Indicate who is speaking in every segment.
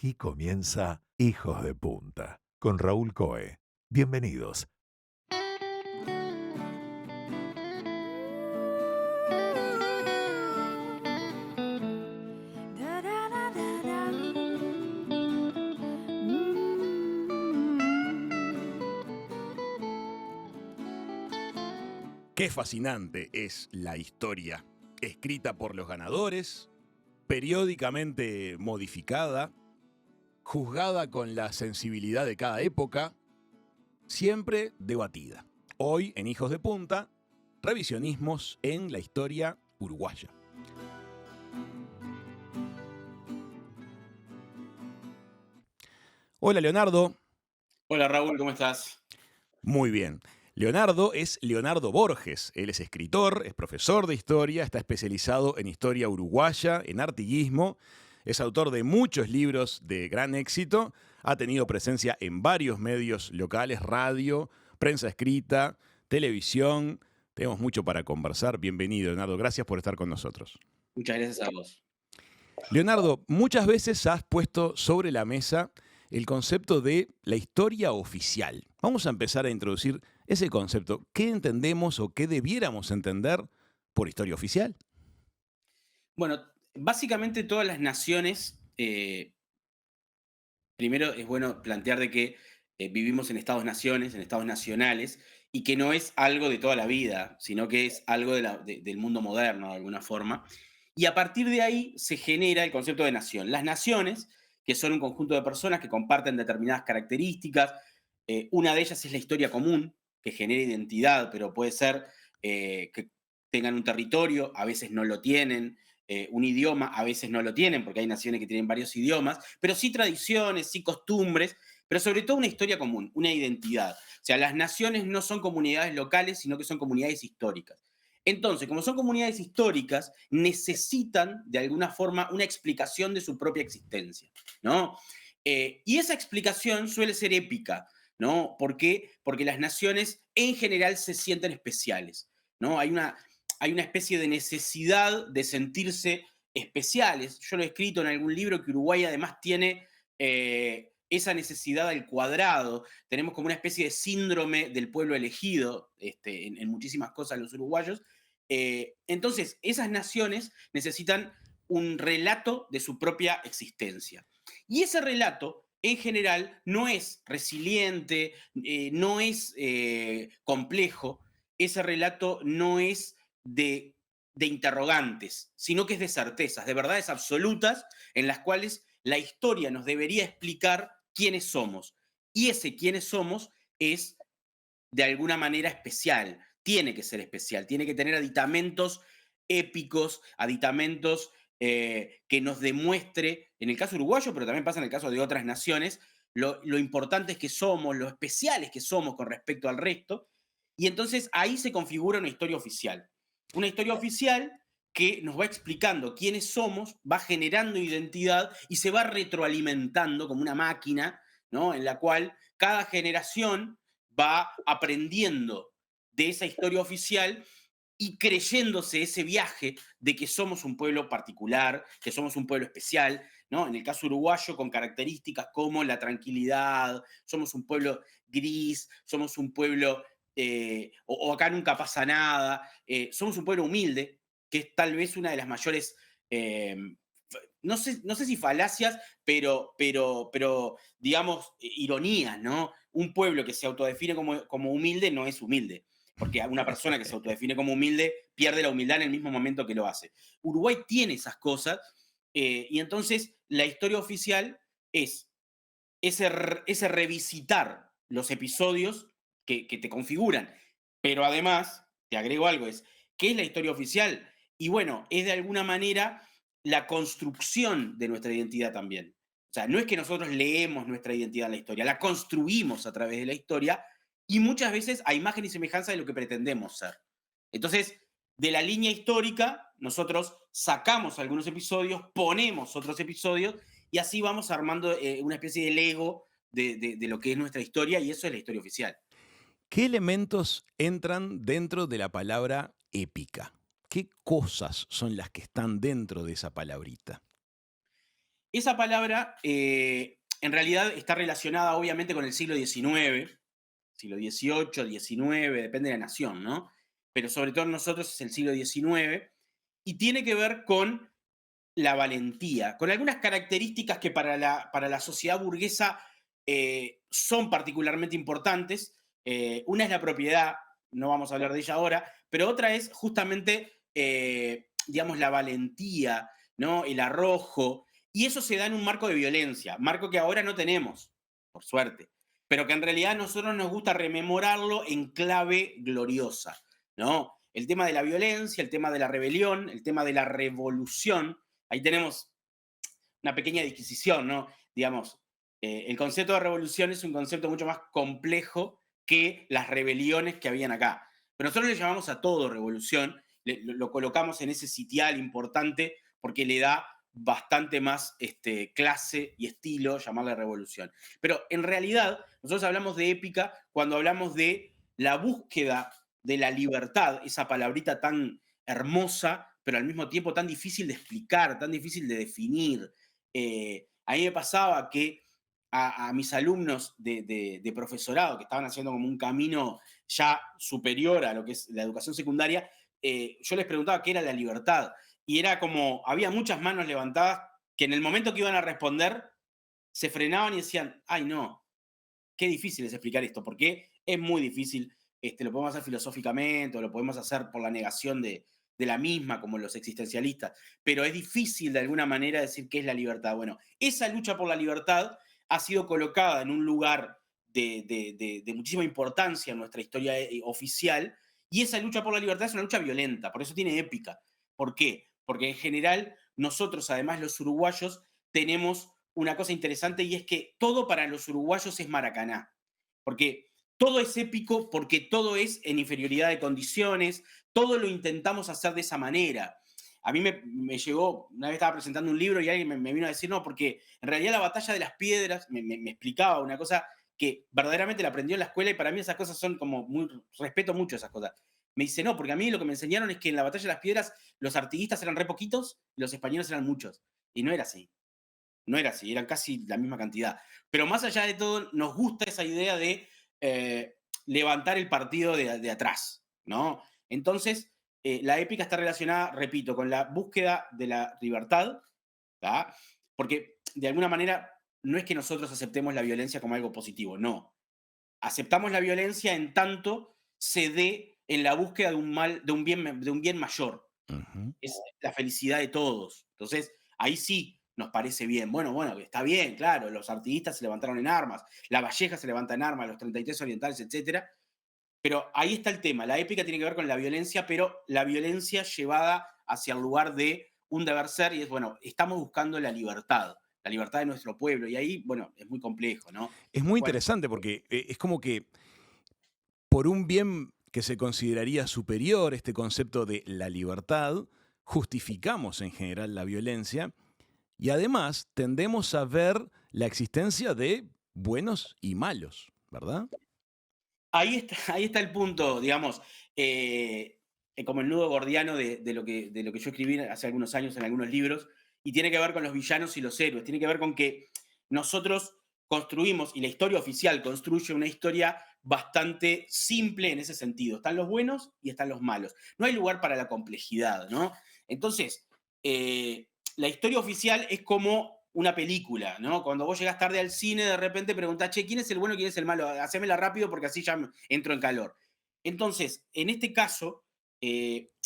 Speaker 1: Aquí comienza Hijos de Punta con Raúl Coe. Bienvenidos.
Speaker 2: Qué fascinante es la historia, escrita por los ganadores, periódicamente modificada, juzgada con la sensibilidad de cada época, siempre debatida. Hoy, en Hijos de Punta, revisionismos en la historia uruguaya. Hola Leonardo.
Speaker 3: Hola Raúl, ¿cómo estás?
Speaker 2: Muy bien. Leonardo es Leonardo Borges. Él es escritor, es profesor de historia, está especializado en historia uruguaya, en artiguismo, es autor de muchos libros de gran éxito, ha tenido presencia en varios medios locales, radio, prensa escrita, televisión. Tenemos mucho para conversar. Bienvenido, Leonardo. Gracias por estar con nosotros.
Speaker 3: Muchas gracias a vos.
Speaker 2: Leonardo, muchas veces has puesto sobre la mesa el concepto de la historia oficial. Vamos a empezar a introducir ese concepto. ¿Qué entendemos o qué debiéramos entender por historia oficial?
Speaker 3: Bueno, básicamente todas las naciones, primero es bueno plantear de que vivimos en estados-naciones, en estados nacionales, y que no es algo de toda la vida, sino que es algo del mundo moderno, de alguna forma. Y a partir de ahí se genera el concepto de nación. Las naciones, que son un conjunto de personas que comparten determinadas características, una de ellas es la historia común, que genera identidad, pero puede ser que tengan un territorio, a veces no lo tienen, un idioma, a veces no lo tienen, porque hay naciones que tienen varios idiomas, pero sí tradiciones, sí costumbres, pero sobre todo una historia común, una identidad. O sea, las naciones no son comunidades locales, sino que son comunidades históricas. Entonces, como son comunidades históricas, necesitan de alguna forma una explicación de su propia existencia, ¿no? Y esa explicación suele ser épica, ¿no? ¿Por qué? Porque las naciones en general se sienten especiales, ¿no? Hay una especie de necesidad de sentirse especiales. Yo lo he escrito en algún libro que Uruguay además tiene esa necesidad al cuadrado. Tenemos como una especie de síndrome del pueblo elegido en muchísimas cosas los uruguayos. Entonces, esas naciones necesitan un relato de su propia existencia. Y ese relato, en general, no es resiliente, no es complejo, ese relato no es de interrogantes, sino que es de certezas, de verdades absolutas en las cuales la historia nos debería explicar quiénes somos. Y ese quiénes somos es de alguna manera especial, tiene que ser especial, tiene que tener aditamentos épicos, aditamentos que nos demuestre, en el caso uruguayo, pero también pasa en el caso de otras naciones, lo importantes que somos, lo especiales que somos con respecto al resto. Y entonces ahí se configura una historia oficial. Una historia oficial que nos va explicando quiénes somos, va generando identidad y se va retroalimentando como una máquina, ¿no? En la cual cada generación va aprendiendo de esa historia oficial y creyéndose ese viaje de que somos un pueblo particular, que somos un pueblo especial, ¿no? En el caso uruguayo, con características como la tranquilidad, somos un pueblo gris, somos un pueblo, o acá nunca pasa nada, somos un pueblo humilde, que es tal vez una de las mayores, no sé si falacias, pero digamos, ironías, ¿no? Un pueblo que se autodefine como humilde no es humilde, porque una persona que se autodefine como humilde pierde la humildad en el mismo momento que lo hace. Uruguay tiene esas cosas, y entonces la historia oficial es ese revisitar los episodios que te configuran. Pero además, te agrego algo, ¿qué es la historia oficial? Y bueno, es de alguna manera la construcción de nuestra identidad también. O sea, no es que nosotros leemos nuestra identidad en la historia, la construimos a través de la historia y muchas veces a imagen y semejanza de lo que pretendemos ser. Entonces, de la línea histórica, nosotros sacamos algunos episodios, ponemos otros episodios y así vamos armando una especie de Lego de lo que es nuestra historia y eso es la historia oficial.
Speaker 2: ¿Qué elementos entran dentro de la palabra épica? ¿Qué cosas son las que están dentro de esa palabrita?
Speaker 3: Esa palabra en realidad está relacionada obviamente con el siglo XIX, siglo XVIII, XIX, depende de la nación, ¿no? Pero sobre todo en nosotros es el siglo XIX y tiene que ver con la valentía, con algunas características que para la sociedad burguesa son particularmente importantes. Una es la propiedad, no vamos a hablar de ella ahora, pero otra es justamente, digamos, la valentía, ¿no? El arrojo, y eso se da en un marco de violencia, marco que ahora no tenemos, por suerte, pero que en realidad a nosotros nos gusta rememorarlo en clave gloriosa, ¿no? El tema de la violencia, el tema de la rebelión, el tema de la revolución. Ahí tenemos una pequeña disquisición, ¿no? Digamos, el concepto de revolución es un concepto mucho más complejo que las rebeliones que habían acá. Pero nosotros le llamamos a todo revolución, lo colocamos en ese sitial importante porque le da bastante más clase y estilo llamarle revolución. Pero en realidad, nosotros hablamos de épica cuando hablamos de la búsqueda de la libertad, esa palabrita tan hermosa, pero al mismo tiempo tan difícil de explicar, tan difícil de definir. A mí me pasaba que a mis alumnos de profesorado que estaban haciendo como un camino ya superior a lo que es la educación secundaria, yo les preguntaba qué era la libertad. Y era como, había muchas manos levantadas que en el momento que iban a responder, se frenaban y decían, ay no, qué difícil es explicar esto, porque es muy difícil. Lo podemos hacer filosóficamente o lo podemos hacer por la negación de la misma, como los existencialistas, pero es difícil de alguna manera decir qué es la libertad. Bueno, esa lucha por la libertad ha sido colocada en un lugar de muchísima importancia en nuestra historia oficial, y esa lucha por la libertad es una lucha violenta, por eso tiene épica. ¿Por qué? Porque en general nosotros, además los uruguayos, tenemos una cosa interesante y es que todo para los uruguayos es Maracaná. Porque todo es épico, porque todo es en inferioridad de condiciones, todo lo intentamos hacer de esa manera. A mí me llegó, una vez estaba presentando un libro y alguien me vino a decir, no, porque en realidad la batalla de las piedras, me explicaba una cosa que verdaderamente la aprendió en la escuela y para mí esas cosas son como muy, respeto mucho esas cosas. Me dice, no, porque a mí lo que me enseñaron es que en la batalla de las piedras los artiguistas eran re poquitos y los españoles eran muchos. Y no era así. No era así, eran casi la misma cantidad. Pero más allá de todo, nos gusta esa idea de levantar el partido de atrás, ¿no? Entonces, la épica está relacionada, repito, con la búsqueda de la libertad, ¿tá? Porque de alguna manera no es que nosotros aceptemos la violencia como algo positivo, no. Aceptamos la violencia en tanto se dé en la búsqueda de un mal, de un bien mayor.
Speaker 2: Ujú.
Speaker 3: Es la felicidad de todos. Entonces, ahí sí nos parece bien. Bueno, está bien, claro, los artiguistas se levantaron en armas, la Valleja se levanta en armas, los 33 orientales, etcétera. Pero ahí está el tema. La épica tiene que ver con la violencia, pero la violencia llevada hacia el lugar de un deber ser, y es, bueno, estamos buscando la libertad de nuestro pueblo. Y ahí, bueno, es muy complejo, ¿no?
Speaker 2: Es muy
Speaker 3: ¿Cuál-
Speaker 2: interesante porque es como que por un bien que se consideraría superior, este concepto de la libertad, justificamos en general la violencia y además tendemos a ver la existencia de buenos y malos, ¿verdad?
Speaker 3: ahí está el punto, digamos, como el nudo gordiano de lo que yo escribí hace algunos años en algunos libros, y tiene que ver con los villanos y los héroes, tiene que ver con que nosotros construimos, y la historia oficial construye una historia bastante simple en ese sentido. Están los buenos y están los malos. No hay lugar para la complejidad, ¿no? Entonces, la historia oficial es como una película, ¿no? Cuando vos llegás tarde al cine, de repente preguntás, che, ¿quién es el bueno y quién es el malo? Hacémela rápido porque así ya entro en calor. Entonces, en este caso,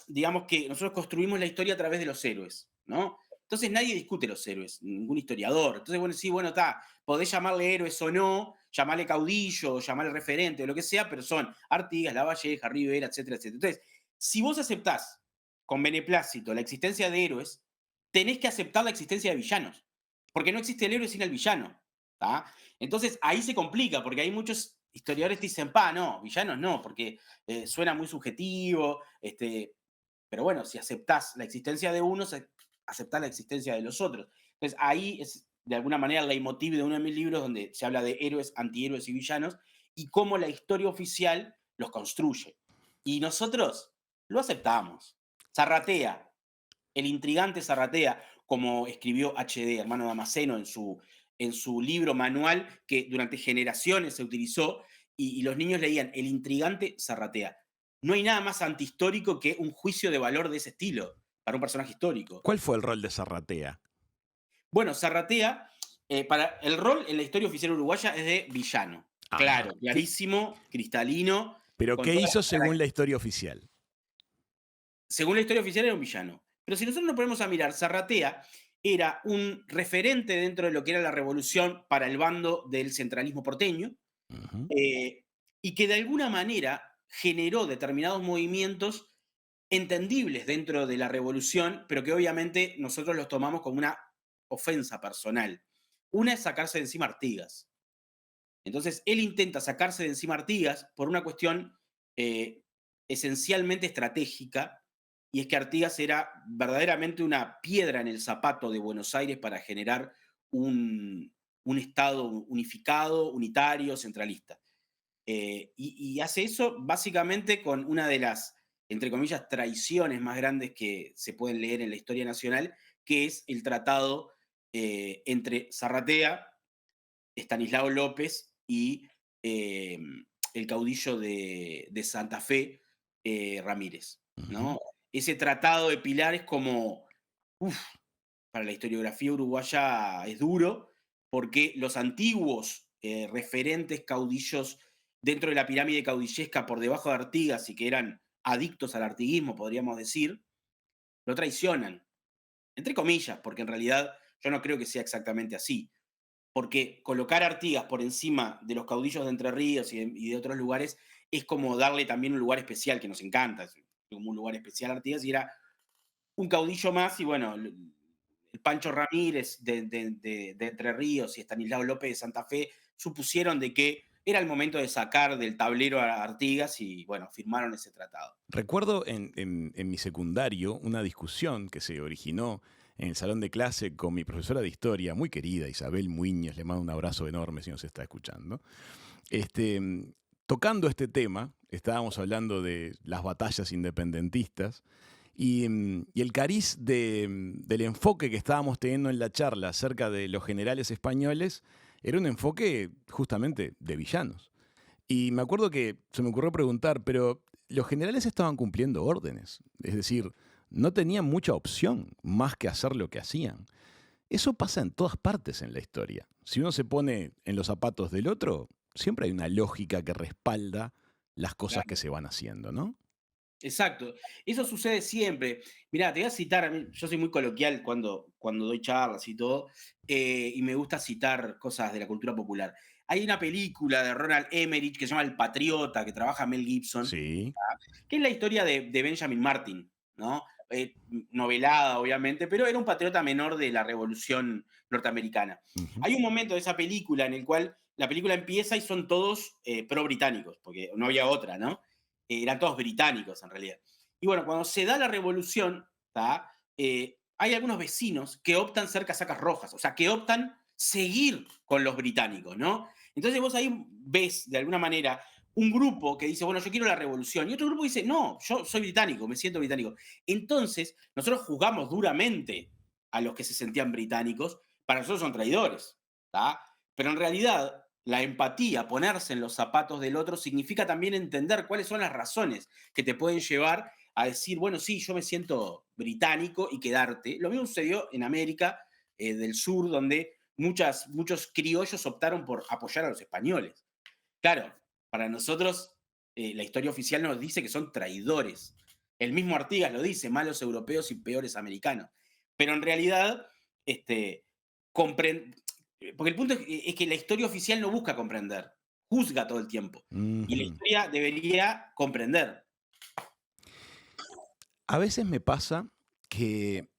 Speaker 3: digamos que nosotros construimos la historia a través de los héroes, ¿no? Entonces nadie discute los héroes, ningún historiador. Entonces, bueno, sí, bueno, está, podés llamarle héroes o no, llamarle caudillo, llamarle referente, o lo que sea, pero son Artigas, Lavalleja, Rivera, etcétera, etcétera. Entonces, si vos aceptás con beneplácito la existencia de héroes, tenés que aceptar la existencia de villanos. Porque no existe el héroe sin el villano. ¿Tá? Entonces ahí se complica, porque hay muchos historiadores que dicen, no, villanos no, porque suena muy subjetivo, pero bueno, si aceptás la existencia de unos, aceptás la existencia de los otros. Entonces ahí es de alguna manera el leitmotiv de uno de mis libros donde se habla de héroes, antihéroes y villanos y cómo la historia oficial los construye. Y nosotros lo aceptamos. Zarratea, el intrigante Zarratea, como escribió H.D., hermano Damasceno, en su libro manual que durante generaciones se utilizó, y los niños leían El intrigante Zarratea. No hay nada más antihistórico que un juicio de valor de ese estilo para un personaje histórico.
Speaker 2: ¿Cuál fue el rol de Zarratea?
Speaker 3: Bueno, Zarratea, para el rol en la historia oficial uruguaya es de villano.
Speaker 2: Ajá.
Speaker 3: Claro, clarísimo, cristalino,
Speaker 2: ¿Pero
Speaker 3: con
Speaker 2: qué
Speaker 3: todas
Speaker 2: hizo
Speaker 3: las
Speaker 2: según la historia oficial?
Speaker 3: según la historia oficial era un villano. Pero si nosotros nos ponemos a mirar, Zarratea era un referente dentro de lo que era la revolución para el bando del centralismo porteño,
Speaker 2: Ujú.
Speaker 3: eh, y que de alguna manera generó determinados movimientos entendibles dentro de la revolución, pero que obviamente nosotros los tomamos como una ofensa personal. Una es sacarse de encima Artigas. Entonces, él intenta sacarse de encima Artigas por una cuestión eh, esencialmente estratégica, y es que Artigas era verdaderamente una piedra en el zapato de Buenos Aires para generar un Estado unificado, unitario, centralista. Y hace eso básicamente con una de las, entre comillas, traiciones más grandes que se pueden leer en la historia nacional, que es el tratado entre Zarratea, Estanislao López y eh, el caudillo de Santa Fe, Ramírez,
Speaker 2: Ujú.
Speaker 3: ¿no? Ese tratado de Pilar es como, uf, para la historiografía uruguaya es duro, porque los antiguos referentes caudillos dentro de la pirámide caudillesca por debajo de Artigas y que eran adictos al artiguismo, podríamos decir, lo traicionan, entre comillas, porque en realidad yo no creo que sea exactamente así, porque colocar a Artigas por encima de los caudillos de Entre Ríos y de otros lugares es como darle también un lugar especial que nos encanta, es como un lugar especial a Artigas y era un caudillo más y bueno, el Pancho Ramírez de Entre Ríos y Estanislao López de Santa Fe supusieron de que era el momento de sacar del tablero a Artigas y bueno, firmaron ese tratado.
Speaker 2: Recuerdo en mi secundario una discusión que se originó en el salón de clase con mi profesora de historia, muy querida, Isabel Muñoz, le mando un abrazo enorme si nos está escuchando. Este, tocando este tema, estábamos hablando de las batallas independentistas y el cariz del enfoque que estábamos teniendo en la charla acerca de los generales españoles era un enfoque justamente de villanos. Y me acuerdo que se me ocurrió preguntar, pero los generales estaban cumpliendo órdenes, es decir, no tenían mucha opción más que hacer lo que hacían. Eso pasa en todas partes en la historia. Si uno se pone en los zapatos del otro, siempre hay una lógica que respalda las cosas que
Speaker 3: Claro.
Speaker 2: se van haciendo, ¿no?
Speaker 3: Exacto, eso sucede siempre. Mirá, te voy a citar, yo soy muy coloquial cuando doy charlas y todo, y me gusta citar cosas de la cultura popular. Hay una película de Ronald Emmerich que se llama El Patriota, que trabaja Mel Gibson,
Speaker 2: Sí.
Speaker 3: que es la historia de Benjamin Martin, ¿no? Novelada, obviamente, pero era un patriota menor de la Revolución Norteamericana.
Speaker 2: Ujú.
Speaker 3: Hay un momento de esa película en el cual la película empieza y son todos pro-británicos, porque no había otra, ¿no? Eran todos británicos en realidad. Y bueno, cuando se da la revolución, ¿tá? Hay algunos vecinos que optan ser casacas rojas, o sea, que optan seguir con los británicos, ¿no? Entonces vos ahí ves, de alguna manera, un grupo que dice, bueno, yo quiero la revolución, y otro grupo dice, no, yo soy británico, me siento británico. Entonces, nosotros juzgamos duramente a los que se sentían británicos, para nosotros son traidores, ¿tá? Pero en realidad, la empatía, ponerse en los zapatos del otro, significa también entender cuáles son las razones que te pueden llevar a decir, bueno, sí, yo me siento británico y quedarte. Lo mismo sucedió en América del Sur, donde muchos criollos optaron por apoyar a los españoles. Claro, para nosotros la historia oficial nos dice que son traidores. El mismo Artigas lo dice, malos europeos y peores americanos. Pero en realidad, este, compren- porque el punto es que la historia oficial no busca comprender, juzga todo el tiempo. Y la
Speaker 2: Ujú.
Speaker 3: historia debería comprender.
Speaker 2: A veces me pasa que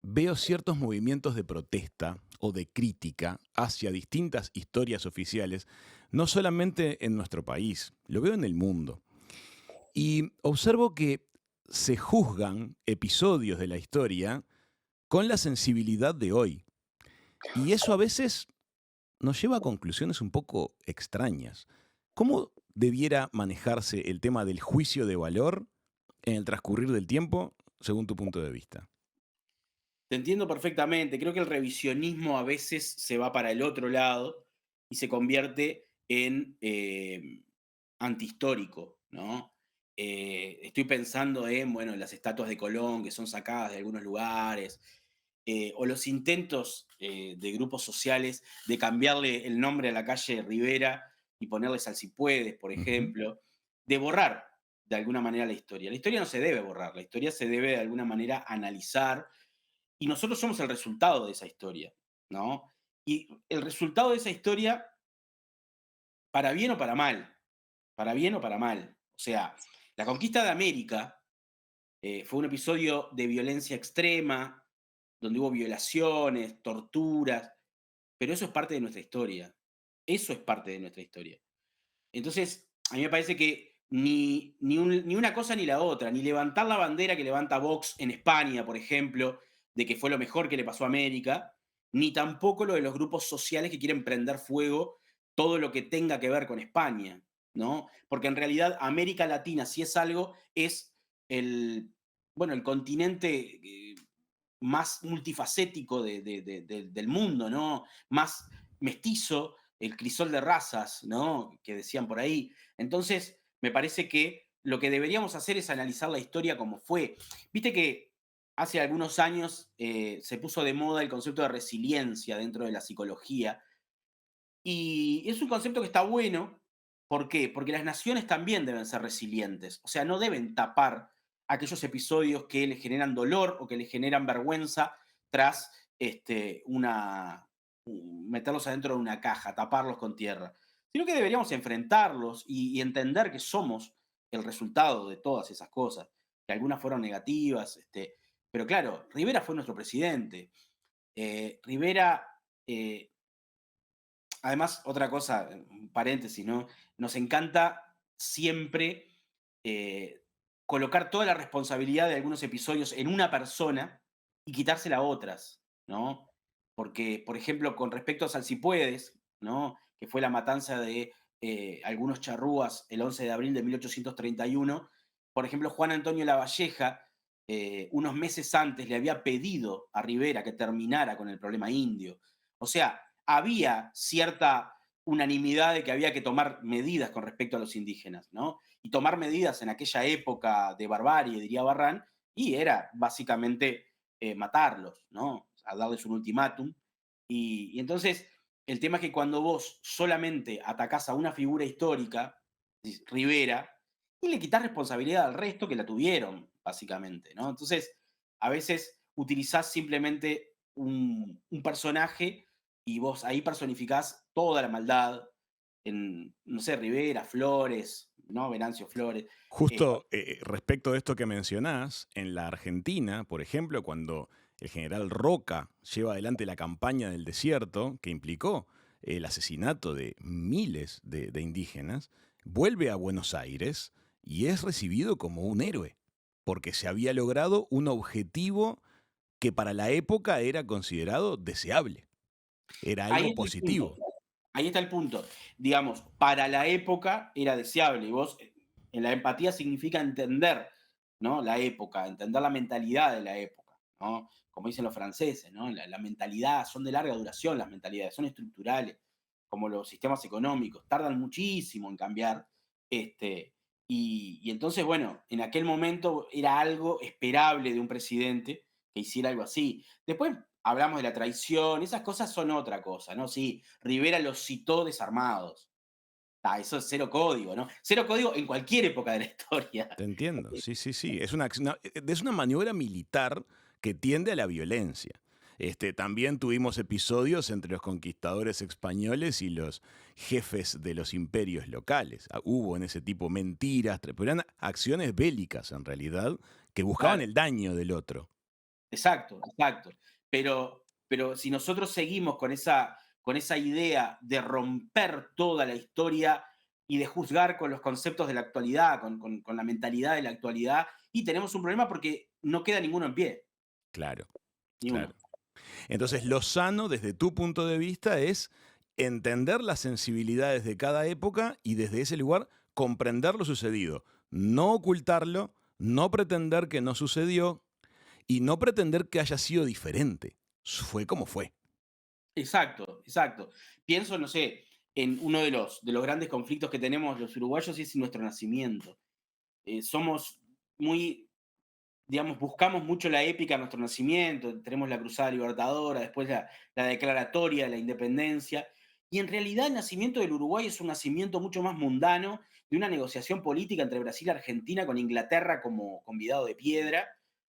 Speaker 2: veo ciertos movimientos de protesta o de crítica hacia distintas historias oficiales, no solamente en nuestro país, lo veo en el mundo. Y observo que se juzgan episodios de la historia con la sensibilidad de hoy. Y eso a veces nos lleva a conclusiones un poco extrañas. ¿Cómo debiera manejarse el tema del juicio de valor en el transcurrir del tiempo, según tu punto de vista?
Speaker 3: Te entiendo perfectamente. Creo que el revisionismo a veces se va para el otro lado y se convierte en antihistórico, ¿no? Estoy pensando en, bueno, las estatuas de Colón que son sacadas de algunos lugares, o los intentos de grupos sociales de cambiarle el nombre a la calle Rivera y ponerle Salsipuedes, por
Speaker 2: Ujú.
Speaker 3: ejemplo, de borrar de alguna manera la historia. La historia no se debe borrar, la historia se debe de alguna manera analizar y nosotros somos el resultado de esa historia, ¿no? Y el resultado de esa historia, para bien o para mal, para bien o para mal. O sea, la conquista de América fue un episodio de violencia extrema, donde hubo violaciones, torturas, pero eso es parte de nuestra historia. Eso es parte de nuestra historia. Entonces, a mí me parece que ni una cosa ni la otra, ni levantar la bandera que levanta Vox en España, por ejemplo, de que fue lo mejor que le pasó a América, ni tampoco lo de los grupos sociales que quieren prender fuego todo lo que tenga que ver con España, ¿no? Porque en realidad América Latina, si es algo, es el, bueno, el continente más multifacético del mundo, ¿no? Más mestizo, el crisol de razas, ¿no? Que decían por ahí. Entonces, me parece que lo que deberíamos hacer es analizar la historia como fue. Viste que hace algunos años se puso de moda el concepto de resiliencia dentro de la psicología y es un concepto que está bueno. ¿Por qué? Porque las naciones también deben ser resilientes. O sea, no deben tapar aquellos episodios que les generan dolor o que les generan vergüenza tras meterlos adentro de una caja, taparlos con tierra. Sino que deberíamos enfrentarlos y entender que somos el resultado de todas esas cosas, que algunas fueron negativas. Pero claro, Rivera fue nuestro presidente. Rivera además, otra cosa, un paréntesis, ¿no? Nos encanta siempre eh, colocar toda la responsabilidad de algunos episodios en una persona y quitársela a otras, ¿no? Porque, por ejemplo, con respecto a Salsipuedes, ¿no? Que fue la matanza de algunos charrúas el 11 de abril de 1831, por ejemplo, Juan Antonio Lavalleja, unos meses antes le había pedido a Rivera que terminara con el problema indio. O sea, había cierta unanimidad de que había que tomar medidas con respecto a los indígenas, ¿no? Y tomar medidas en aquella época de barbarie, diría Barrán, y era básicamente matarlos, ¿no? A darles un ultimátum. Y entonces, el tema es que cuando vos solamente atacás a una figura histórica, Rivera, y le quitas responsabilidad al resto que la tuvieron, básicamente, ¿no? Entonces, a veces utilizás simplemente un personaje y vos ahí personificás toda la maldad en, no sé, Rivera, Flores, ¿no? Venancio Flores. eh,
Speaker 2: Justo respecto de esto que mencionás, en la Argentina, por ejemplo, cuando el general Roca lleva adelante la campaña del desierto, que implicó el asesinato de miles de indígenas, vuelve a Buenos Aires y es recibido como un héroe, porque se había logrado un objetivo que para la época era considerado deseable, era
Speaker 3: ahí
Speaker 2: algo
Speaker 3: está el punto.
Speaker 2: positivo.
Speaker 3: Ahí está el punto. Digamos, para la época era deseable. Y vos, en la empatía significa entender, ¿no? La época, entender la mentalidad de la época, ¿no? Como dicen los franceses, ¿no? La mentalidad, son de larga duración las mentalidades, son estructurales, como los sistemas económicos, tardan muchísimo en cambiar. Y entonces, bueno, en aquel momento era algo esperable de un presidente que hiciera algo así. Después hablamos de la traición, esas cosas son otra cosa, ¿no? Sí, Rivera los citó desarmados. Eso es cero código, ¿no? Cero código en cualquier época de la historia.
Speaker 2: Te entiendo, sí, sí, sí. Es una maniobra militar que tiende a la violencia. También tuvimos episodios entre los conquistadores españoles y los jefes de los imperios locales. Hubo en ese tipo mentiras, pero eran acciones bélicas en realidad que buscaban
Speaker 3: Claro,
Speaker 2: el daño del otro.
Speaker 3: exacto, exacto. Pero si nosotros seguimos con esa idea de romper toda la historia y de juzgar con los conceptos de la actualidad, con la mentalidad de la actualidad, y tenemos un problema porque no queda ninguno en pie,
Speaker 2: Claro,
Speaker 3: ni
Speaker 2: claro.
Speaker 3: uno.
Speaker 2: Entonces, lo sano desde tu punto de vista es entender las sensibilidades de cada época y desde ese lugar comprender lo sucedido, no ocultarlo, no pretender que no sucedió y no pretender que haya sido diferente. Fue como fue.
Speaker 3: Exacto, exacto. Pienso, no sé, en uno de los grandes conflictos que tenemos los uruguayos y es nuestro nacimiento. Somos muy, digamos, buscamos mucho la épica de nuestro nacimiento, tenemos la Cruzada Libertadora, después la declaratoria de la independencia, y en realidad el nacimiento del Uruguay es un nacimiento mucho más mundano, de una negociación política entre Brasil y Argentina, con Inglaterra como convidado de piedra,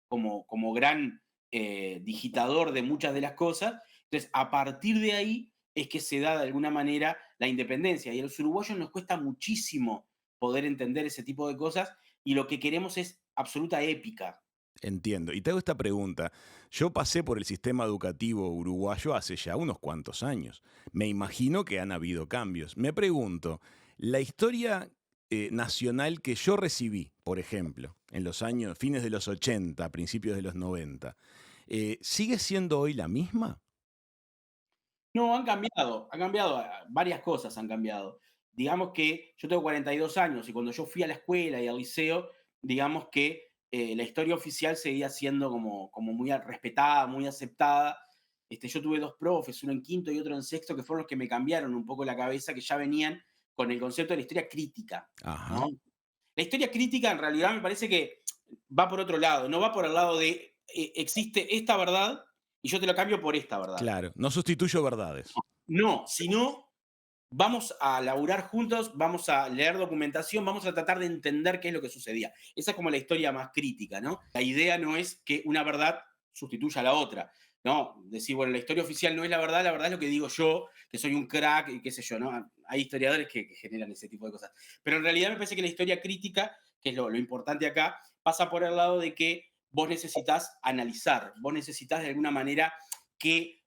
Speaker 3: como gran digitador de muchas de las cosas. Entonces, a partir de ahí es que se da de alguna manera la independencia, y a los uruguayos nos cuesta muchísimo poder entender ese tipo de cosas, y lo que queremos es absoluta épica.
Speaker 2: Entiendo. Y te hago esta pregunta. Yo pasé por el sistema educativo uruguayo hace ya unos cuantos años. Me imagino que han habido cambios. Me pregunto, la historia nacional que yo recibí, por ejemplo, en los años, fines de los 80, principios de los 90, ¿sigue siendo hoy la misma?
Speaker 3: No, han cambiado, varias cosas han cambiado. Digamos que yo tengo 42 años y cuando yo fui a la escuela y al liceo, digamos que la historia oficial seguía siendo como muy respetada, muy aceptada. Yo tuve dos profes, uno en quinto y otro en sexto, que fueron los que me cambiaron un poco la cabeza, que ya venían con el concepto de la historia crítica,
Speaker 2: Ajá.
Speaker 3: ¿no? La historia crítica en realidad me parece que va por otro lado, no va por el lado de existe esta verdad y yo te lo cambio por esta verdad.
Speaker 2: Claro, no sustituyo verdades.
Speaker 3: No, sino vamos a laburar juntos, vamos a leer documentación, vamos a tratar de entender qué es lo que sucedía. Esa es como la historia más crítica, ¿no? La idea no es que una verdad sustituya a la otra, ¿no? Decir, bueno, la historia oficial no es la verdad es lo que digo yo, que soy un crack y qué sé yo, ¿no? Hay historiadores que generan ese tipo de cosas. Pero en realidad me parece que la historia crítica, que es lo importante acá, pasa por el lado de que vos necesitas analizar, vos necesitas de alguna manera que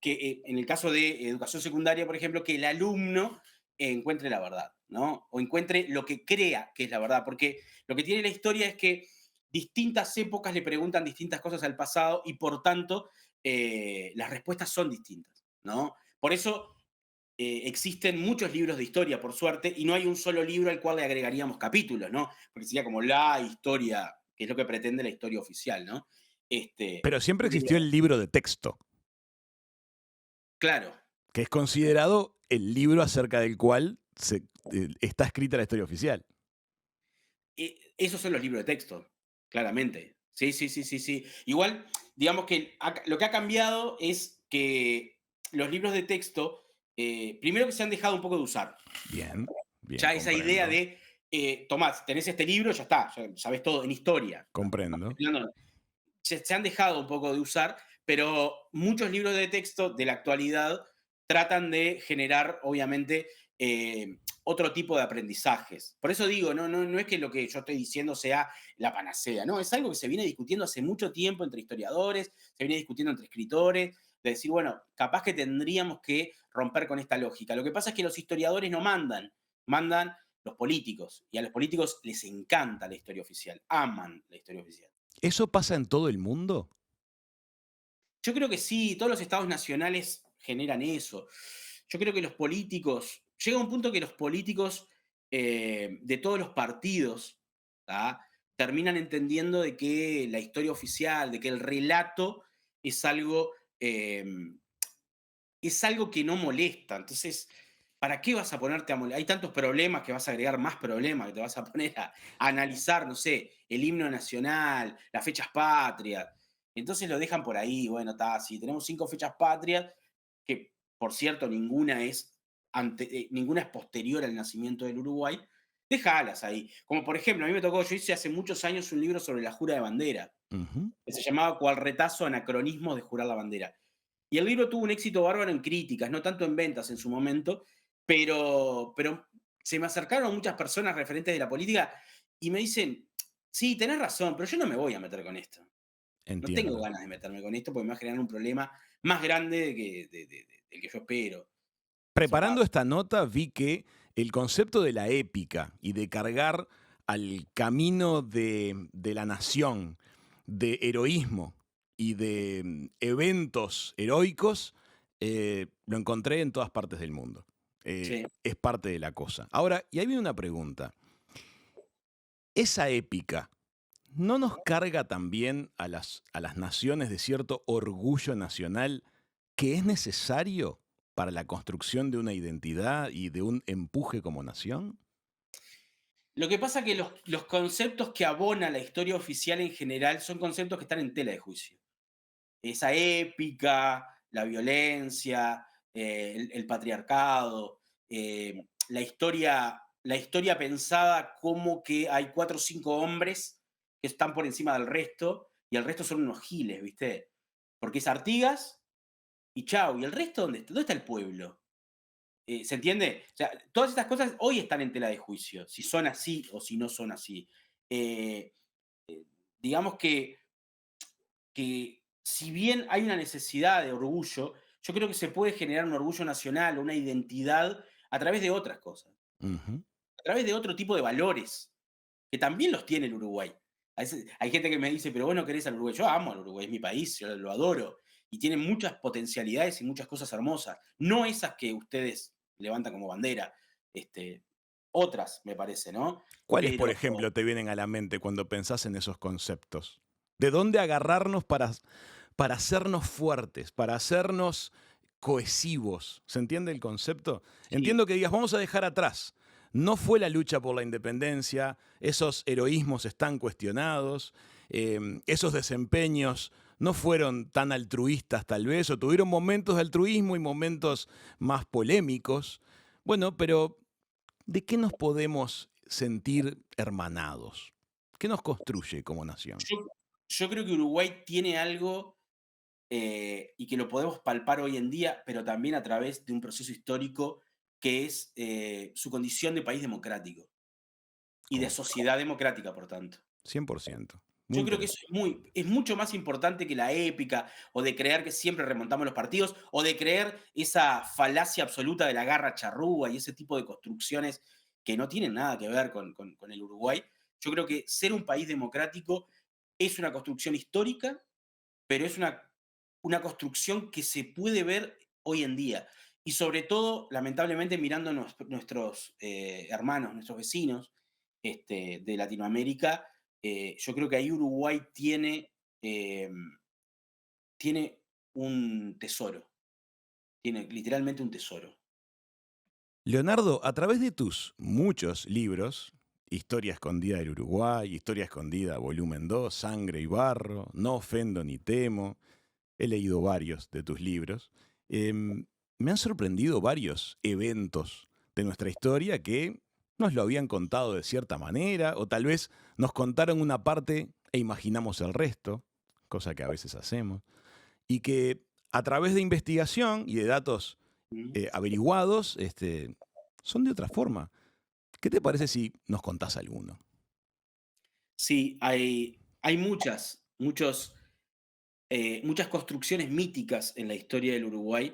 Speaker 3: en el caso de educación secundaria, por ejemplo, que el alumno encuentre la verdad, ¿no? O encuentre lo que crea que es la verdad, porque lo que tiene la historia es que distintas épocas le preguntan distintas cosas al pasado y por tanto las respuestas son distintas, ¿no? Por eso existen muchos libros de historia, por suerte, y no hay un solo libro al cual le agregaríamos capítulos, ¿no? Porque sería como la historia, que es lo que pretende la historia oficial, ¿no?
Speaker 2: Pero siempre
Speaker 3: Pero,
Speaker 2: existió el libro de texto,
Speaker 3: claro,
Speaker 2: que es considerado el libro acerca del cual está escrita la historia oficial.
Speaker 3: Esos son los libros de texto, claramente. Sí, sí, sí, sí, sí. Igual, digamos que lo que ha cambiado es que los libros de texto, primero que se han dejado un poco de usar.
Speaker 2: Bien, bien,
Speaker 3: Ya esa idea
Speaker 2: comprendo.
Speaker 3: de, Tomás, tenés este libro, ya está, ya sabes todo en historia.
Speaker 2: Comprendo.
Speaker 3: Se han dejado un poco de usar, pero muchos libros de texto de la actualidad tratan de generar, obviamente, otro tipo de aprendizajes. Por eso digo, no es que lo que yo estoy diciendo sea la panacea, no, es algo que se viene discutiendo hace mucho tiempo entre historiadores, se viene discutiendo entre escritores, de decir, bueno, capaz que tendríamos que romper con esta lógica. Lo que pasa es que los historiadores no mandan, mandan los políticos, y a los políticos les encanta la historia oficial, aman la historia oficial.
Speaker 2: ¿Eso pasa en todo el mundo?
Speaker 3: Yo creo que sí, todos los estados nacionales generan eso. Yo creo que los políticos, llega un punto que los políticos de todos los partidos, ¿tá? Terminan entendiendo de que la historia oficial, de que el relato es algo, eh, es algo que no molesta. Entonces, ¿para qué vas a ponerte a molestar? Hay tantos problemas que vas a agregar más problemas, que te vas a poner a analizar, no sé, el himno nacional, las fechas patrias. Entonces lo dejan por ahí, bueno, está, si tenemos 5 fechas patrias, que por cierto ninguna es posterior al nacimiento del Uruguay, déjalas ahí. Como por ejemplo, a mí me tocó, yo hice hace muchos años un libro sobre la jura de bandera,
Speaker 2: Ujú.
Speaker 3: que se llamaba Cual retazo anacronismo de jurar la bandera. Y el libro tuvo un éxito bárbaro en críticas, no tanto en ventas en su momento, pero se me acercaron muchas personas referentes de la política y me dicen, sí, tenés razón, pero yo no me voy a meter con esto. No tengo
Speaker 2: Entiendo.
Speaker 3: ganas de meterme con esto porque me va a generar un problema más grande del que yo espero. Eso
Speaker 2: Preparando
Speaker 3: pasa.
Speaker 2: esta nota vi que el concepto de la épica y de cargar al camino de la nación, de heroísmo y de eventos heroicos, lo encontré en todas partes del mundo.
Speaker 3: Sí.
Speaker 2: Es parte de la cosa. Ahora, y ahí viene una pregunta. Esa épica ¿No nos carga también a las naciones de cierto orgullo nacional que es necesario para la construcción de una identidad y de un empuje como nación?
Speaker 3: Lo que pasa es que los conceptos que abona la historia oficial en general son conceptos que están en tela de juicio. Esa épica, la violencia, el patriarcado, la historia pensada como que hay 4 o 5 hombres que están por encima del resto y el resto son unos giles, ¿viste? Porque es Artigas y chau. ¿Y el resto dónde está? ¿Dónde está el pueblo? ¿Se entiende? O sea, todas estas cosas hoy están en tela de juicio, si son así o si no son así. Eh, eh, digamos que si bien hay una necesidad de orgullo, yo creo que se puede generar un orgullo nacional, una identidad, a través de otras cosas,
Speaker 2: Ujú.
Speaker 3: a través de otro tipo de valores, que también los tiene el Uruguay. Hay gente que me dice, pero vos no querés al Uruguay. Yo amo al Uruguay, es mi país, yo lo adoro. Y tiene muchas potencialidades y muchas cosas hermosas. No esas que ustedes levantan como bandera, este, otras, me parece, ¿no?
Speaker 2: ¿Cuáles, por
Speaker 3: Pero
Speaker 2: ejemplo, te vienen a la mente cuando pensás en esos conceptos? ¿De dónde agarrarnos para hacernos fuertes, para hacernos cohesivos? ¿Se entiende el concepto?
Speaker 3: sí,
Speaker 2: Entiendo que digas, vamos a dejar atrás. No fue la lucha por la independencia, esos heroísmos están cuestionados, esos desempeños no fueron tan altruistas tal vez, o tuvieron momentos de altruismo y momentos más polémicos. Bueno, pero ¿de qué nos podemos sentir hermanados? ¿Qué nos construye como nación?
Speaker 3: yo, yo creo que Uruguay tiene algo y que lo podemos palpar hoy en día, pero también a través de un proceso histórico que es su condición de país democrático y de
Speaker 2: Oh,
Speaker 3: sociedad democrática, por tanto.
Speaker 2: 100%. Muy
Speaker 3: Yo creo que eso
Speaker 2: interesante.
Speaker 3: es mucho más importante que la épica, o de creer que siempre remontamos los partidos, o de creer esa falacia absoluta de la garra charrúa y ese tipo de construcciones que no tienen nada que ver con el Uruguay. Yo creo que ser un país democrático es una construcción histórica, pero es una construcción que se puede ver hoy en día. Y sobre todo, lamentablemente, mirando nuestros hermanos, nuestros vecinos de Latinoamérica, yo creo que ahí Uruguay eh, tiene un tesoro, tiene literalmente un tesoro.
Speaker 2: Leonardo, a través de tus muchos libros, Historia escondida del Uruguay, Historia escondida volumen 2, Sangre y Barro, No ofendo ni temo, he leído varios de tus libros, em, me han sorprendido varios eventos de nuestra historia que nos lo habían contado de cierta manera, o tal vez nos contaron una parte e imaginamos el resto, cosa que a veces hacemos, y que a través de investigación y de datos
Speaker 3: ¿Mm?
Speaker 2: averiguados, son de otra forma. ¿Qué te parece si nos contás alguno?
Speaker 3: Sí, hay muchas construcciones míticas en la historia del Uruguay.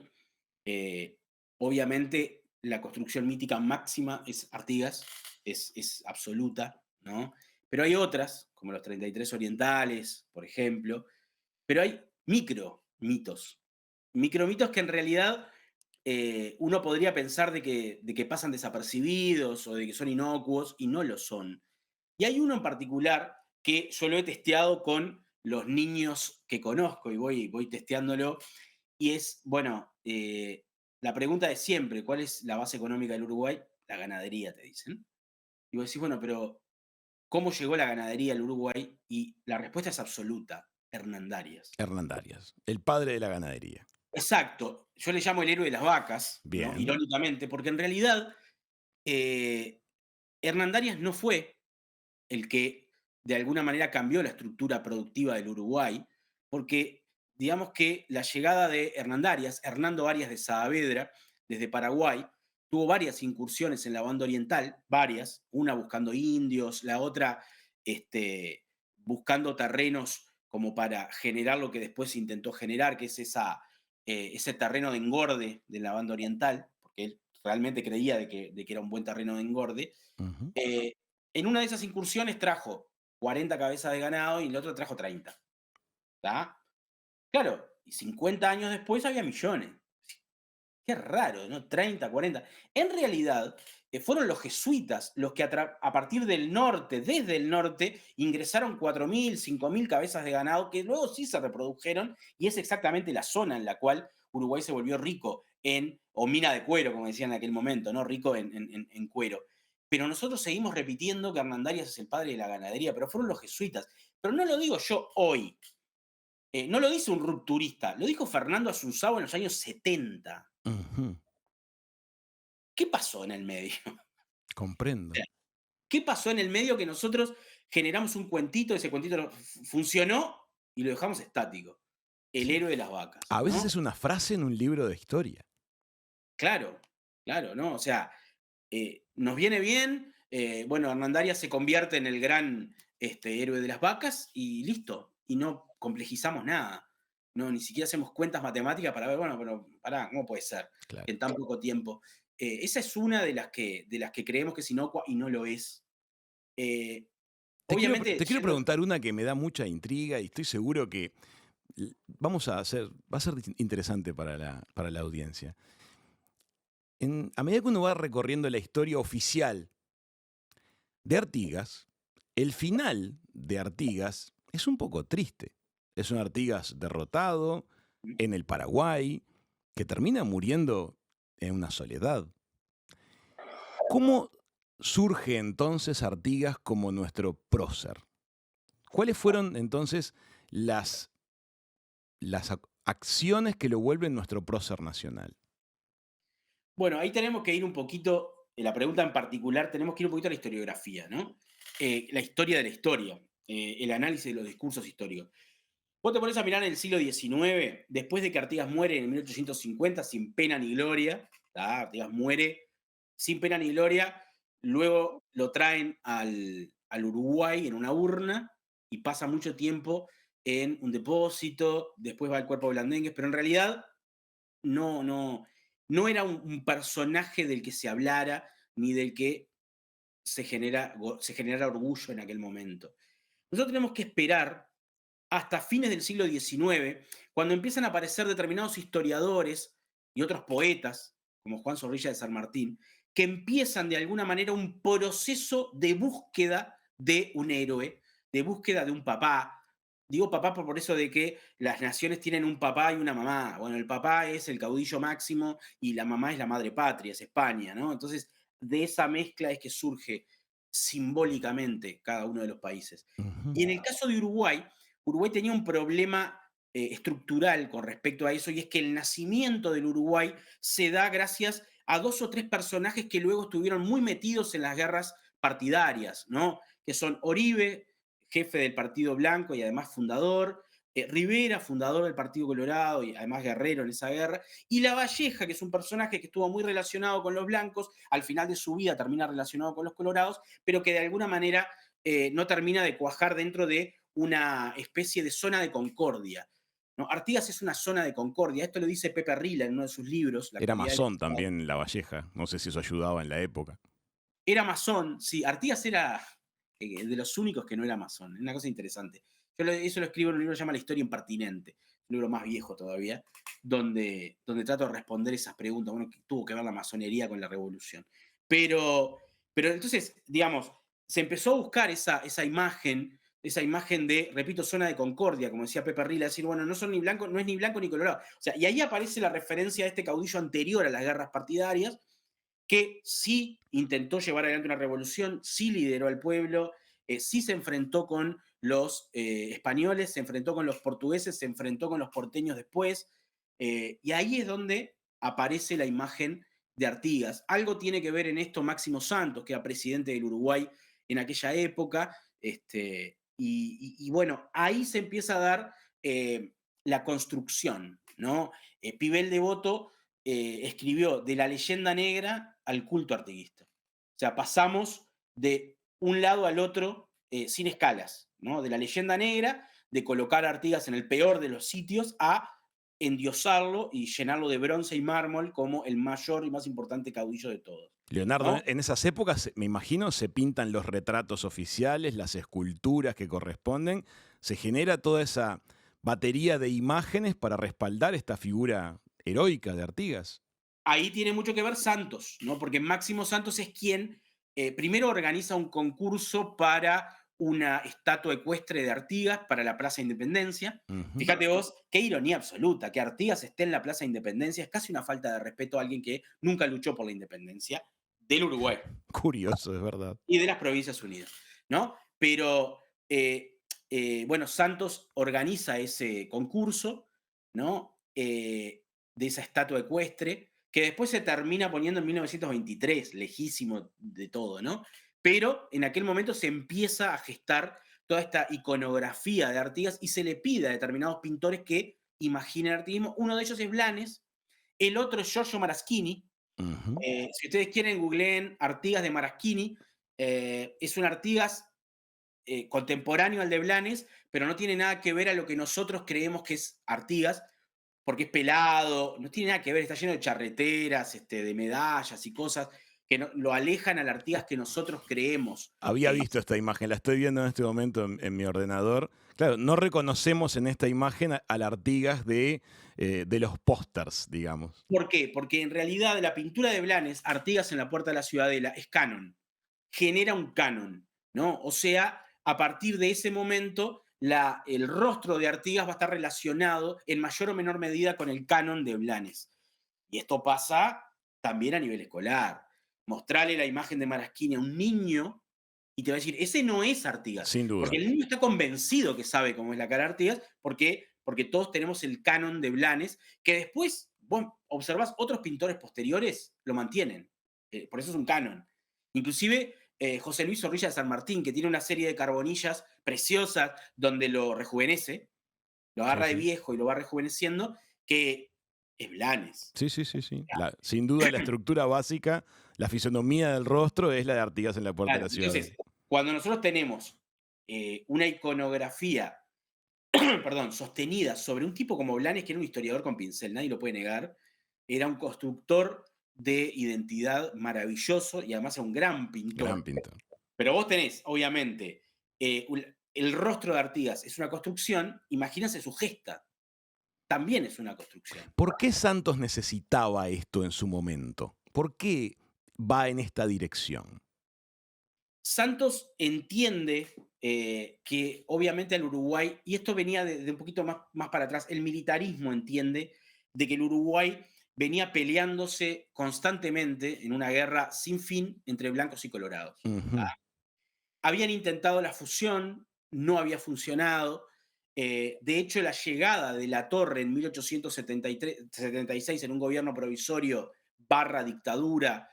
Speaker 3: Eh, Obviamente, la construcción mítica máxima es Artigas, es absoluta, ¿no? Pero hay otras, como los 33 orientales, por ejemplo, pero hay micromitos que en realidad uno podría pensar de que pasan desapercibidos o de que son inocuos y no lo son. Y hay uno en particular que yo lo he testeado con los niños que conozco y voy testeándolo. Y es, bueno, la pregunta de siempre, ¿cuál es la base económica del Uruguay? La ganadería, te dicen. Y vos decís, bueno, pero ¿cómo llegó la ganadería al Uruguay? Y la respuesta es absoluta, Hernandarias.
Speaker 2: Hernandarias, el padre de la ganadería.
Speaker 3: Exacto, yo le llamo el héroe de las vacas, ¿no?
Speaker 2: Bien.
Speaker 3: Irónicamente, porque en realidad eh, Hernandarias no fue el que de alguna manera cambió la estructura productiva del Uruguay, porque digamos que la llegada de Hernandarias, Hernando Arias de Saavedra, desde Paraguay, tuvo varias incursiones en la banda oriental, varias, una buscando indios, la otra buscando terrenos como para generar lo que después se intentó generar, que es ese terreno de engorde de la banda oriental, porque él realmente creía de que era un buen terreno de engorde.
Speaker 2: Ujú.
Speaker 3: eh, en una de esas incursiones trajo 40 cabezas de ganado y en la otra trajo 30. ¿Tá? Claro, y 50 años después había millones. Qué raro, ¿no? 30, 40. En realidad, fueron los jesuitas los que a partir del norte, desde el norte, ingresaron 4.000, 5.000 cabezas de ganado que luego sí se reprodujeron y es exactamente la zona en la cual Uruguay se volvió rico o mina de cuero, como decían en aquel momento, ¿no? Rico en cuero. Pero nosotros seguimos repitiendo que Hernandarias es el padre de la ganadería, pero fueron los jesuitas. Pero no lo digo yo hoy, no lo dice un rupturista, lo dijo Fernando Asunzao en los años 70.
Speaker 2: Ujú,
Speaker 3: ¿Qué pasó en el medio?
Speaker 2: comprendo.
Speaker 3: ¿Qué pasó en el medio que nosotros generamos un cuentito, ese cuentito funcionó y lo dejamos estático? El
Speaker 2: Sí.
Speaker 3: héroe de las vacas,
Speaker 2: A veces
Speaker 3: ¿no?
Speaker 2: es una frase en un libro de historia.
Speaker 3: Claro, claro, ¿no? O sea, nos viene bien, bueno, Hernandarias se convierte en el gran héroe de las vacas y listo, y no complejizamos nada. No, ni siquiera hacemos cuentas matemáticas para ver, bueno, pero pará, ¿cómo puede ser
Speaker 2: Claro.
Speaker 3: en tan poco tiempo? Esa es una de las que creemos que es inocua y no lo es. Eh, Obviamente,
Speaker 2: Te quiero preguntar una que me da mucha intriga y estoy seguro que va a ser interesante para la audiencia. A medida que uno va recorriendo la historia oficial de Artigas, el final de Artigas es un poco triste. Es un Artigas derrotado en el Paraguay, que termina muriendo en una soledad. ¿Cómo surge entonces Artigas como nuestro prócer? ¿Cuáles fueron entonces las acciones que lo vuelven nuestro prócer nacional?
Speaker 3: bueno, ahí tenemos que ir un poquito, en la pregunta en particular, tenemos que ir un poquito a la historiografía, ¿no? La historia de la historia, el análisis de los discursos históricos. Vos te pones a mirar en el siglo XIX, después de que Artigas muere en 1850, sin pena ni gloria, ¿tá? Artigas muere sin pena ni gloria, luego lo traen al Uruguay en una urna y pasa mucho tiempo en un depósito, después va al cuerpo de Blandengues, pero en realidad no, no, no era un personaje del que se hablara ni del que se generara orgullo en aquel momento. Nosotros tenemos que esperar hasta fines del siglo XIX, cuando empiezan a aparecer determinados historiadores y otros poetas, como Juan Zorrilla de San Martín, que empiezan de alguna manera un proceso de búsqueda de un héroe, de búsqueda de un papá. Digo papá por eso de que las naciones tienen un papá y una mamá. Bueno, el papá es el caudillo máximo y la mamá es la madre patria, es España, ¿no? Entonces, de esa mezcla es que surge simbólicamente cada uno de los países.
Speaker 2: Ujú.
Speaker 3: Y en el caso de Uruguay, Uruguay tenía un problema estructural con respecto a eso, y es que el nacimiento del Uruguay se da gracias a dos o tres personajes que luego estuvieron muy metidos en las guerras partidarias, ¿no? Que son Oribe, jefe del Partido Blanco y además fundador, Rivera, fundador del Partido Colorado y además guerrero en esa guerra, y Lavalleja, que es un personaje que estuvo muy relacionado con los blancos, al final de su vida termina relacionado con los colorados, pero que de alguna manera no termina de cuajar dentro de una especie de zona de concordia. ¿No? Artigas es una zona de concordia, esto lo dice Pepe Rila en uno de sus libros, La
Speaker 2: Era
Speaker 3: actividad del
Speaker 2: masón
Speaker 3: Estado.
Speaker 2: también Lavalleja. No sé si eso ayudaba en la época.
Speaker 3: Era masón, sí, Artigas era de los únicos que no era masón, es una cosa interesante. Eso lo escribo en un libro que se llama La historia impertinente, un libro más viejo todavía, donde trato de responder esas preguntas, bueno, que tuvo que ver la masonería con la revolución. Pero, pero entonces, digamos, se empezó a buscar esa imagen de, repito, zona de concordia, como decía Pepe Rila, decir, bueno, no son ni blanco, no es ni blanco ni colorado. O sea, y ahí aparece la referencia a este caudillo anterior a las guerras partidarias, que sí intentó llevar adelante una revolución, sí lideró al pueblo, sí se enfrentó con los españoles, se enfrentó con los portugueses, se enfrentó con los porteños después, y ahí es donde aparece la imagen de Artigas. Algo tiene que ver en esto Máximo Santos, que era presidente del Uruguay en aquella época, y bueno, ahí se empieza a dar la construcción, ¿no? Pibel Devoto escribió de la leyenda negra al culto artiguista. O sea, pasamos de un lado al otro sin escalas, ¿no? De la leyenda negra, de colocar a Artigas en el peor de los sitios, a endiosarlo y llenarlo de bronce y mármol como el mayor y más importante caudillo de todos,
Speaker 2: Leonardo,
Speaker 3: ¿no?
Speaker 2: en esas épocas, me imagino, se pintan los retratos oficiales, las esculturas que corresponden, se genera toda esa batería de imágenes para respaldar esta figura heroica de Artigas.
Speaker 3: ahí tiene mucho que ver Santos, ¿no? Porque Máximo Santos es quien primero organiza un concurso para una estatua ecuestre de Artigas para la Plaza Independencia.
Speaker 2: Ujú.
Speaker 3: Fíjate vos, qué ironía absoluta, que Artigas esté en la Plaza Independencia es casi una falta de respeto a alguien que nunca luchó por la independencia del Uruguay
Speaker 2: Curioso, es verdad.
Speaker 3: y de las Provincias Unidas, ¿no? Pero, bueno, Santos organiza ese concurso, ¿no? De esa estatua ecuestre, que después se termina poniendo en 1923, lejísimo de todo, ¿no? Pero en aquel momento se empieza a gestar toda esta iconografía de Artigas y se le pide a determinados pintores que imaginen artiguismo. Uno de ellos es Blanes, el otro es Giorgio Maraschini.
Speaker 2: Ujú.
Speaker 3: Si ustedes quieren, googleen Artigas de Maraschini. Es un Artigas contemporáneo al de Blanes, pero no tiene nada que ver a lo que nosotros creemos que es Artigas, porque es pelado, no tiene nada que ver, está lleno de charreteras, de medallas y cosas que lo alejan al Artigas que nosotros creemos
Speaker 2: Había
Speaker 3: que
Speaker 2: visto esta imagen, la estoy viendo en este momento en mi ordenador. Claro, no reconocemos en esta imagen al Artigas de los pósters, digamos.
Speaker 3: ¿Por qué? Porque en realidad la pintura de Blanes, Artigas en la Puerta de la Ciudadela, es canon, genera un canon, ¿no? O sea, a partir de ese momento, el rostro de Artigas va a estar relacionado en mayor o menor medida con el canon de Blanes. Y esto pasa también a nivel escolar. Mostrarle la imagen de Maraschini a un niño y te va a decir, ese no es Artigas.
Speaker 2: Sin
Speaker 3: Porque
Speaker 2: duda.
Speaker 3: el niño está convencido que sabe cómo es la cara de Artigas, porque todos tenemos el canon de Blanes, que después, vos observás, otros pintores posteriores lo mantienen. Por eso es un canon. Inclusive José Luis Zorrilla de San Martín, que tiene una serie de carbonillas preciosas donde lo rejuvenece, lo
Speaker 2: Sí,
Speaker 3: agarra de
Speaker 2: sí.
Speaker 3: viejo y lo va rejuveneciendo, que es Blanes.
Speaker 2: Sí, sí, sí, sí. Sin duda la estructura básica, la fisonomía del rostro es la de Artigas en la Puerta de
Speaker 3: Claro,
Speaker 2: la Ciudad.
Speaker 3: entonces, cuando nosotros tenemos una iconografía, perdón, sostenida sobre un tipo como Blanes, que era un historiador con pincel, nadie lo puede negar, era un constructor de identidad maravilloso y además era un gran
Speaker 2: Gran
Speaker 3: pintor.
Speaker 2: pintor.
Speaker 3: Pero vos tenés, obviamente, el rostro de Artigas es una construcción, imagínense su gesta, también es una construcción.
Speaker 2: ¿Por qué Santos necesitaba esto en su momento? ¿Por qué va en esta dirección?
Speaker 3: Santos entiende que obviamente al Uruguay, y esto venía de un poquito más para atrás, el militarismo entiende de que el Uruguay venía peleándose constantemente en una guerra sin fin entre blancos y colorados.
Speaker 2: Ujú.
Speaker 3: Habían intentado la fusión, no había funcionado. De hecho, la llegada de la Torre en 1876 en un gobierno provisorio barra dictadura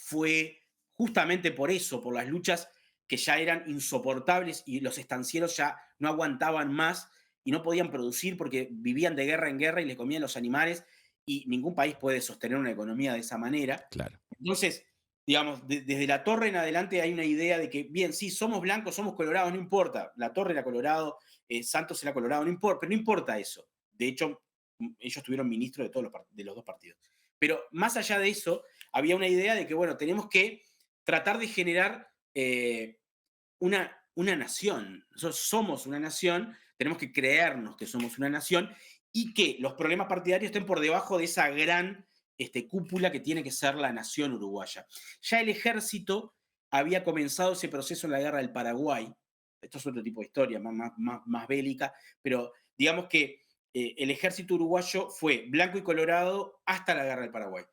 Speaker 3: fue justamente por eso, por las luchas que ya eran insoportables y los estancieros ya no aguantaban más y no podían producir porque vivían de guerra en guerra y les comían los animales y ningún país puede sostener una economía de esa manera.
Speaker 2: Claro.
Speaker 3: Entonces, digamos, desde la torre en adelante hay una idea de que, bien, sí, somos blancos, somos colorados, no importa. La torre era colorado, Santos era colorado, no importa, pero no importa eso. De hecho, ellos tuvieron ministro de, de los dos partidos. Pero más allá de eso, había una idea de que, bueno, tenemos que tratar de generar una nación. Nosotros somos una nación, tenemos que creernos que somos una nación y que los problemas partidarios estén por debajo de esa gran cúpula que tiene que ser la nación uruguaya. Ya el ejército había comenzado ese proceso en la guerra del Paraguay. Esto es otro tipo de historia, más bélica, pero digamos que el ejército uruguayo fue blanco y colorado hasta la guerra del Paraguay.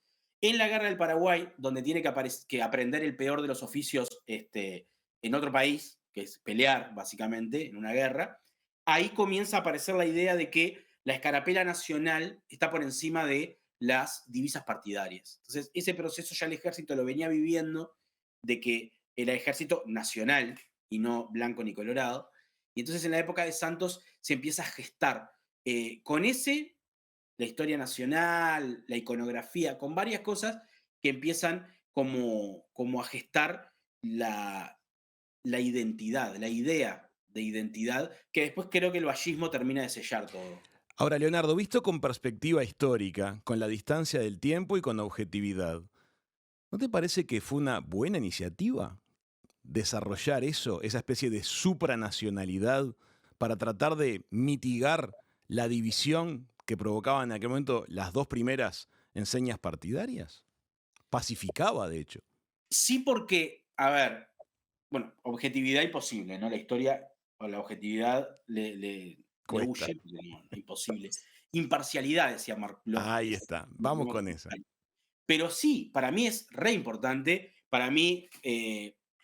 Speaker 3: En la guerra del Paraguay, donde tiene que aprender el peor de los oficios en otro país, que es pelear básicamente en una guerra, ahí comienza a aparecer la idea de que la escarapela nacional está por encima de las divisas partidarias. Entonces, ese proceso ya el ejército lo venía viviendo, de que era ejército nacional y no blanco ni colorado. Y entonces en la época de Santos se empieza a gestar con la historia nacional, la iconografía, con varias cosas que empiezan como a gestar la identidad, la idea de identidad, que después creo que el vallismo termina de sellar todo.
Speaker 2: Ahora, Leonardo, visto con perspectiva histórica, con la distancia del tiempo y con objetividad, ¿no te parece que fue una buena iniciativa desarrollar eso, esa especie de supranacionalidad, para tratar de mitigar la división que provocaban en aquel momento las dos primeras en señas partidarias? Pacificaba, de hecho.
Speaker 3: Sí, porque, a ver, bueno, objetividad imposible, ¿no? La historia o la objetividad le
Speaker 2: Cuesta.
Speaker 3: huye, porque no, imposible. Imparcialidad, decía Mark Bloch.
Speaker 2: Ahí está. Vamos con esa.
Speaker 3: Pero sí, para mí es re importante. Para mí,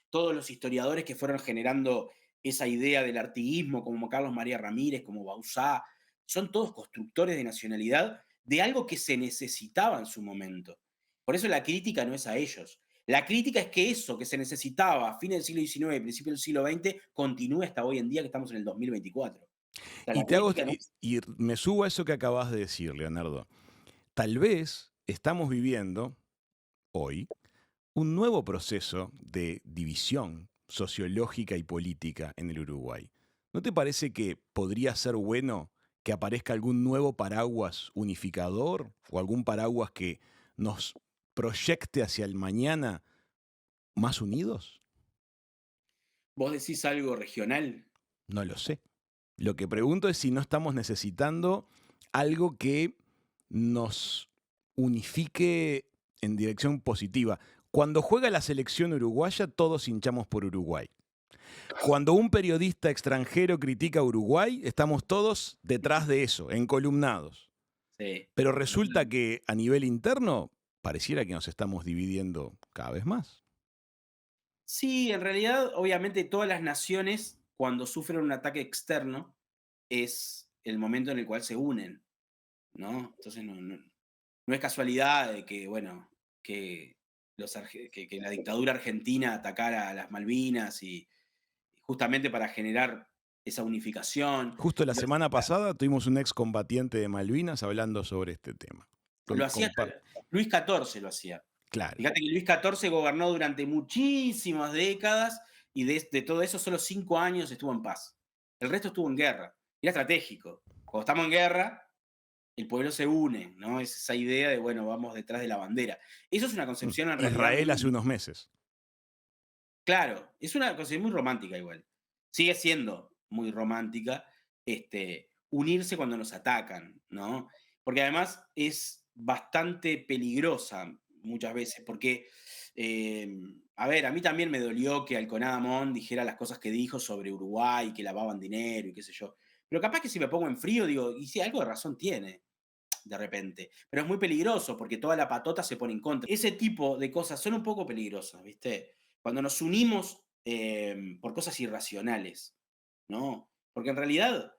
Speaker 3: todos los historiadores que fueron generando esa idea del artiguismo, como Carlos María Ramírez, como Bauzá, son todos constructores de nacionalidad de algo que se necesitaba en su momento. Por eso la crítica no es a ellos. La crítica es que eso que se necesitaba a fines del siglo XIX, principios del siglo XX, continúe hasta hoy en día que estamos en el 2024. O sea,
Speaker 2: Y,
Speaker 3: la crítica no es...
Speaker 2: y me subo a eso que acabas de decir, Leonardo. Tal vez estamos viviendo hoy un nuevo proceso de división sociológica y política en el Uruguay. ¿No te parece que podría ser bueno que aparezca algún nuevo paraguas unificador o algún paraguas que nos proyecte hacia el mañana más unidos?
Speaker 3: ¿Vos decís algo regional?
Speaker 2: No lo sé. Lo que pregunto es si no estamos necesitando algo que nos unifique en dirección positiva. Cuando juega la selección uruguaya, todos hinchamos por Uruguay. Cuando un periodista extranjero critica a Uruguay, estamos todos detrás de eso, encolumnados.
Speaker 3: Sí.
Speaker 2: Pero resulta que a nivel interno pareciera que nos estamos dividiendo cada vez más.
Speaker 3: Sí, en realidad, obviamente, todas las naciones, cuando sufren un ataque externo, es el momento en el cual se unen, ¿no? Entonces, no es casualidad de que, bueno, que, que la dictadura argentina atacara a las Malvinas y justamente para generar esa unificación.
Speaker 2: Justo la semana pasada tuvimos un excombatiente de Malvinas hablando sobre este tema.
Speaker 3: Lo hacía Luis XIV, lo hacía.
Speaker 2: Claro.
Speaker 3: Fíjate que Luis XIV gobernó durante muchísimas décadas y de todo eso solo 5 años estuvo en paz. El resto estuvo en guerra. Era estratégico. Cuando estamos en guerra, el pueblo se une, ¿no? Es esa idea de, bueno, vamos detrás de la bandera. Eso es una concepción en realidad
Speaker 2: Israel hace unos meses.
Speaker 3: Claro, es una concepción muy romántica igual. Sigue siendo muy romántica unirse cuando nos atacan, ¿no? Porque además es bastante peligrosa muchas veces, porque, a ver, a mí también me dolió que Alconada Mon dijera las cosas que dijo sobre Uruguay, que lavaban dinero y qué sé yo. Pero capaz que si me pongo en frío, digo, y si algo de razón tiene, de repente. Pero es muy peligroso porque toda la patota se pone en contra. Ese tipo de cosas son un poco peligrosas, ¿viste? Cuando nos unimos por cosas irracionales, ¿no? Porque en realidad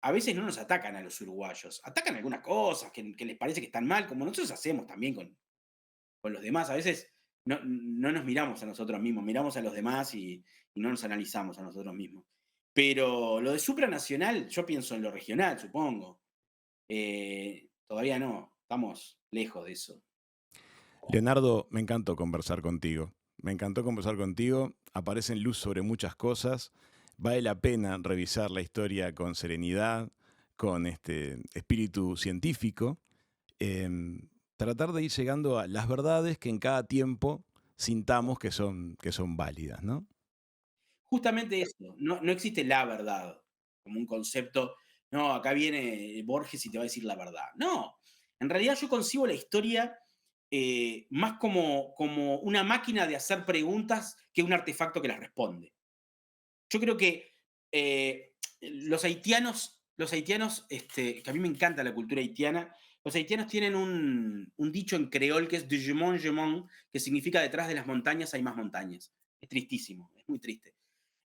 Speaker 3: a veces no nos atacan a los uruguayos, atacan algunas cosas que les parece que están mal, como nosotros hacemos también con los demás. A veces no nos miramos a nosotros mismos, miramos a los demás y no nos analizamos a nosotros mismos. Pero lo de supranacional, yo pienso en lo regional, supongo. Todavía no, estamos lejos de eso.
Speaker 2: Leonardo, me encantó conversar contigo. Me encantó conversar contigo. Aparecen luz sobre muchas cosas. Vale la pena revisar la historia con serenidad, con este espíritu científico. Tratar de ir llegando a las verdades que en cada tiempo sintamos que son válidas, ¿no?
Speaker 3: Justamente eso, no existe la verdad como un concepto. No, acá viene Borges y te va a decir la verdad. No, en realidad yo concibo la historia más como una máquina de hacer preguntas que un artefacto que las responde. Yo creo que los haitianos, que a mí me encanta la cultura haitiana, los haitianos tienen un dicho en creol que es de Gemont, Gemont, que significa detrás de las montañas hay más montañas. Es tristísimo, es muy triste.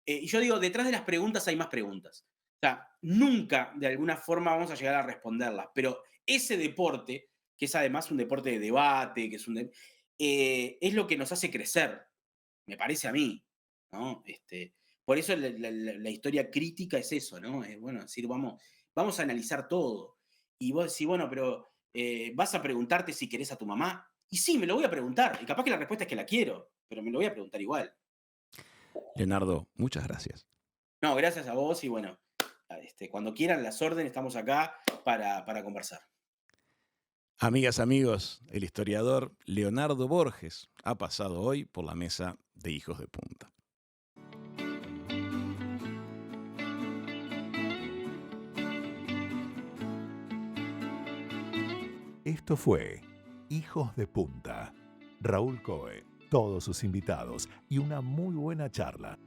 Speaker 3: Y yo digo, detrás de las preguntas hay más preguntas. O sea, nunca de alguna forma vamos a llegar a responderlas, pero ese deporte, que es además un deporte de debate, que es lo que nos hace crecer, me parece a mí, ¿no? Por eso la historia crítica es eso, ¿no? Es bueno, decir, vamos a analizar todo. Y vos decís, bueno, pero vas a preguntarte si querés a tu mamá. Y sí, me lo voy a preguntar. Y capaz que la respuesta es que la quiero, pero me lo voy a preguntar igual.
Speaker 2: Leonardo, muchas gracias.
Speaker 3: No, gracias a vos y bueno, cuando quieran las órdenes estamos acá para conversar.
Speaker 2: Amigas, amigos, el historiador Leonardo Borges ha pasado hoy por la mesa de Hijos de Punta.
Speaker 1: Esto Esto fue Hijos de Punta. Raúl Coe, todos sus invitados y una muy buena charla.